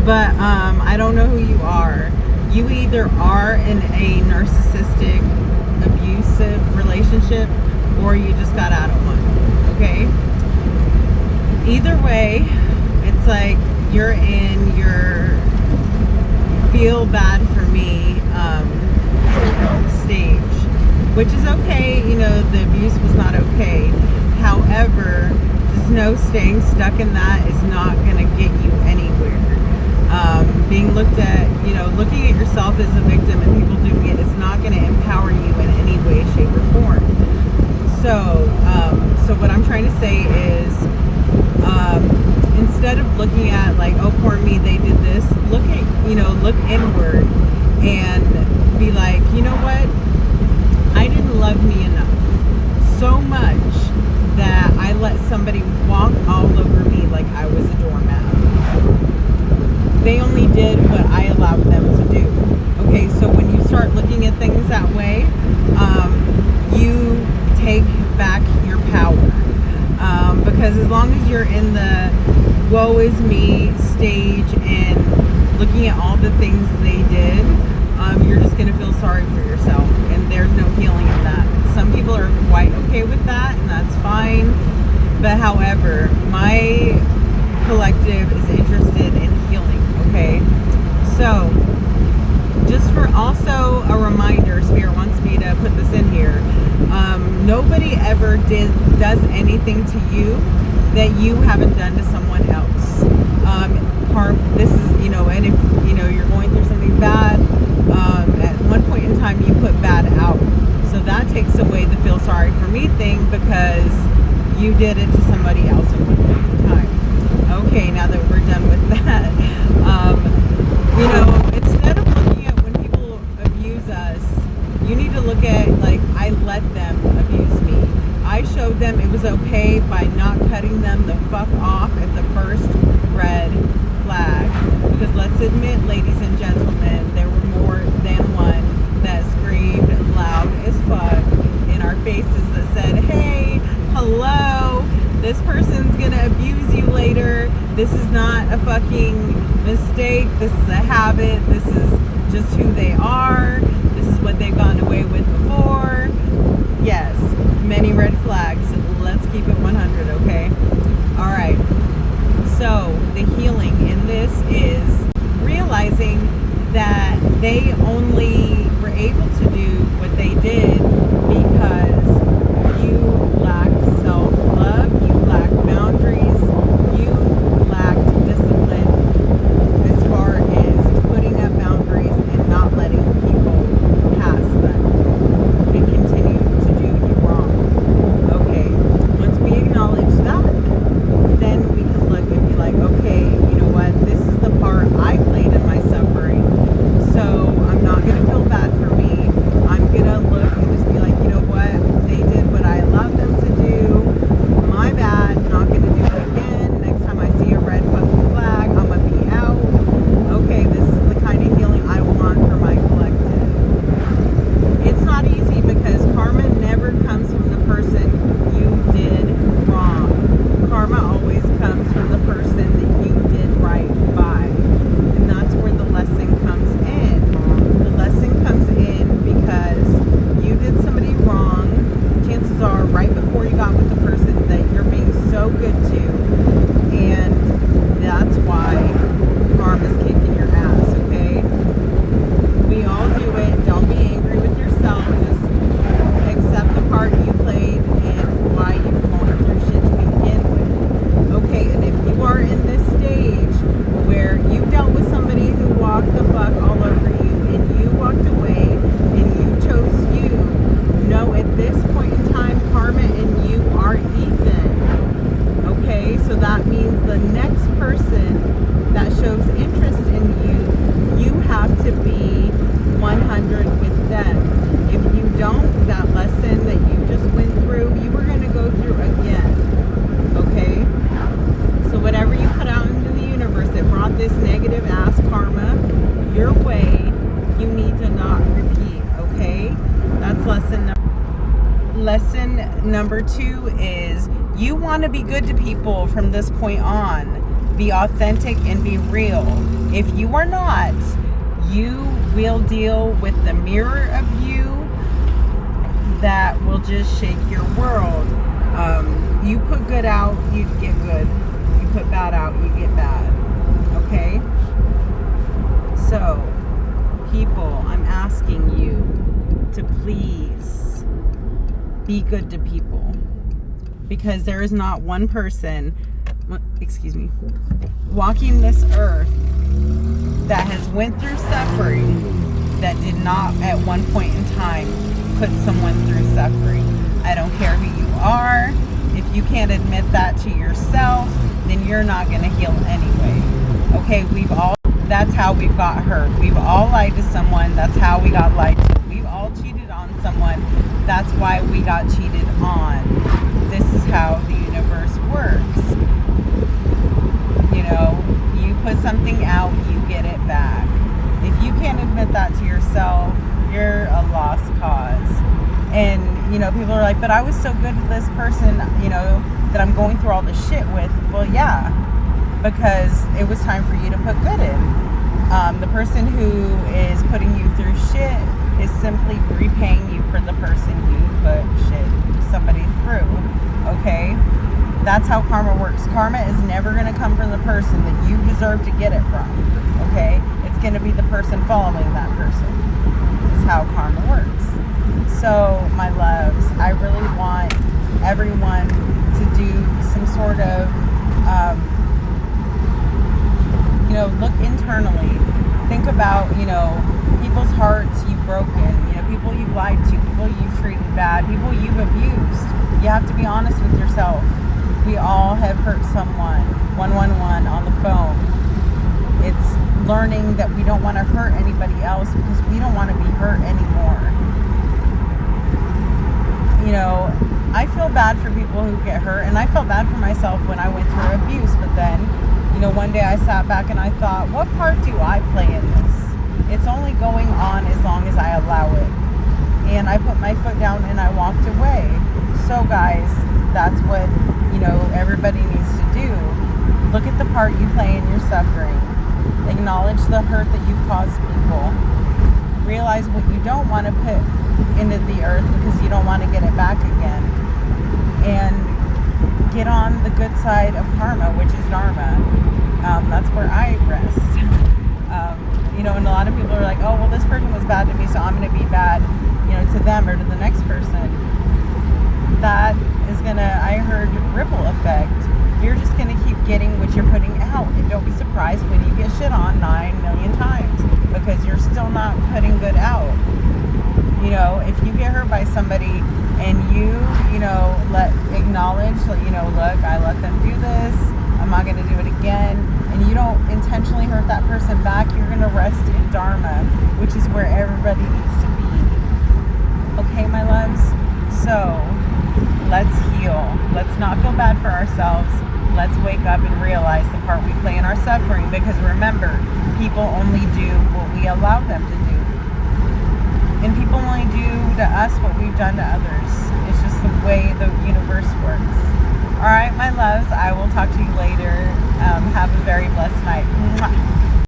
But I don't know who you are. You either are in a narcissistic, abusive relationship, or you just got out of one. Okay? Either way, it's like you're in your feel bad for me stage, which is okay. You know, the abuse was not okay. However, just know staying stuck in that is not going to get you anywhere. Being looked at, you know, looking at yourself as a victim and people doing it is not going to empower you in any way, shape, or form. So what I'm trying to say is, instead of looking at like, oh, poor me, they did this, look inward and be like, you know what? I didn't love me enough so much that I let somebody walk all over me like I was a doormat. They only did what I allowed them to do. Okay, so when you start looking at things that way, you take back your power. Because as long as you're in the woe is me stage and looking at all the things they did, you're just going to feel sorry for yourself, and there's no healing in that. Some people are quite okay with that, and that's fine. But however, my collective is interested in healing. Okay, so just for also a reminder, Spirit wants me to put this in here. Nobody ever does anything to you that you haven't done to someone else. This is, you know, and if you know you're going through something bad, at one point in time you put bad out, so that takes away the feel sorry for me thing because you did it to somebody else at one point in time. Okay, now that we're done with that, you know, instead of looking at when people abuse us, you need to look at like, I let them abuse me. I showed them it was okay by not cutting them the fuck off at the first red flag. Because let's admit, ladies and gentlemen, there were more than one that screamed loud as fuck in our faces that said, hey, hello, this person's gonna abuse you later. This is not a fucking mistake. This is a habit. This is just who they are. This is what they've gotten away with before. Yes, many red flags. Let's keep it 100, okay? All right. So the healing in this is realizing that they only were able to do what they did because you lacked self-love, you lacked boundaries, you lacked discipline as far as putting up boundaries and not letting people pass them and continue to do you wrong. Okay, once we acknowledge that, then we can look and be like, okay, you know what, this is the part I played in my suffering, so I'm not going to feel bad for me. I'm going to look and just be like, you know what, they did what I allowed them to do, my bad, not going to do it again. Next time I see a red fucking flag, I'm going to be out. Okay, this is the kind of healing I want for my collective. It's not easy because karma never comes from the person you did wrong. Karma always comes from the person that you did right by. And that's where the lesson comes in. The lesson comes in because you did somebody wrong. Chances are right before you got with the person that you're being so good to. And that's why karma's kicking your ass, okay? We all do it. Don't be angry with yourself. Just accept the part you played and why you were going through shit to begin with. Okay, and if you are in this stage where you dealt with somebody who walked the fuck all over you and you walked away and you chose you, know at this point in time, karma and you are even. Okay, so that means the next person that shows interest in you, you have to be 100 with them. If you don't, that lesson that you just went through, you were going to go through again. Okay? So whatever you put out into the universe that brought this negative ass karma your way, you need to not repeat. Okay? That's lesson number 2 is you want to be good to people from this point on. Be authentic and be real. If you are not, you will deal with the mirror of you that will just shake your world. You put good out, you get good. You put bad out, you get bad. Okay? So, people, I'm asking you to please be good to people. Because there is not one person, walking this earth that has went through suffering that did not at one point in time put someone through suffering. I don't care who you are. If you can't admit that to yourself, then you're not going to heal anyway. Okay, that's how we've got hurt. We've all lied to someone. That's how we got lied to. We've all cheated on someone. That's why we got cheated on. This is how the universe works. You know, you put something out, you get it back. If you can't admit that to yourself, you're a lost cause. And, you know, people are like, but I was so good to this person, you know, that I'm going through all this shit with. Well, yeah, because it was time for you to put good in. The person who is putting you through shit is simply repaying you for the person you put somebody through. Okay? That's how karma works. Karma is never going to come from the person that you deserve to get it from. Okay? It's going to be the person following that person. Is how karma works. So, my loves, I really want everyone to do some sort of, you know, look internally. Think about, you know, people's hearts you've broken, you know, people you've lied to, people you've treated bad, people you've abused. You have to be honest with yourself. We all have hurt someone. 111 on the phone. It's learning that we don't want to hurt anybody else because we don't want to be hurt anymore. You know, I feel bad for people who get hurt, and I felt bad for myself when I went through abuse, but then, you know, one day I sat back and I thought, what part do I play in this? It's only going on as long as I allow it. And I put my foot down and I walked away. So guys, that's what, you know, everybody needs to do. Look at the part you play in your suffering. Acknowledge the hurt that you've caused people. Realize what you don't want to put into the earth because you don't want to get it back again. And get on the good side of karma, which is dharma. That's where I rest. You know, and a lot of people are like, oh, well, this person was bad to me, so I'm going to be bad, you know, to them or to the next person. That is going to, I heard, ripple effect. You're just going to keep getting what you're putting out. And don't be surprised when you get shit on 9 million times because you're still not putting good out. You know, if you get hurt by somebody and you know, acknowledge, you know, look, I let them do this, I'm not going to do it again, and you don't intentionally hurt that person back, you're going to rest in dharma, which is where everybody needs to be. Okay, my loves? So, let's heal. Let's not feel bad for ourselves. Let's wake up and realize the part we play in our suffering, because remember, people only do what we allow them to do. And people only do to us what we've done to others. It's just the way the universe works. All right, my loves, I will talk to you later. Have a very blessed night. Mwah.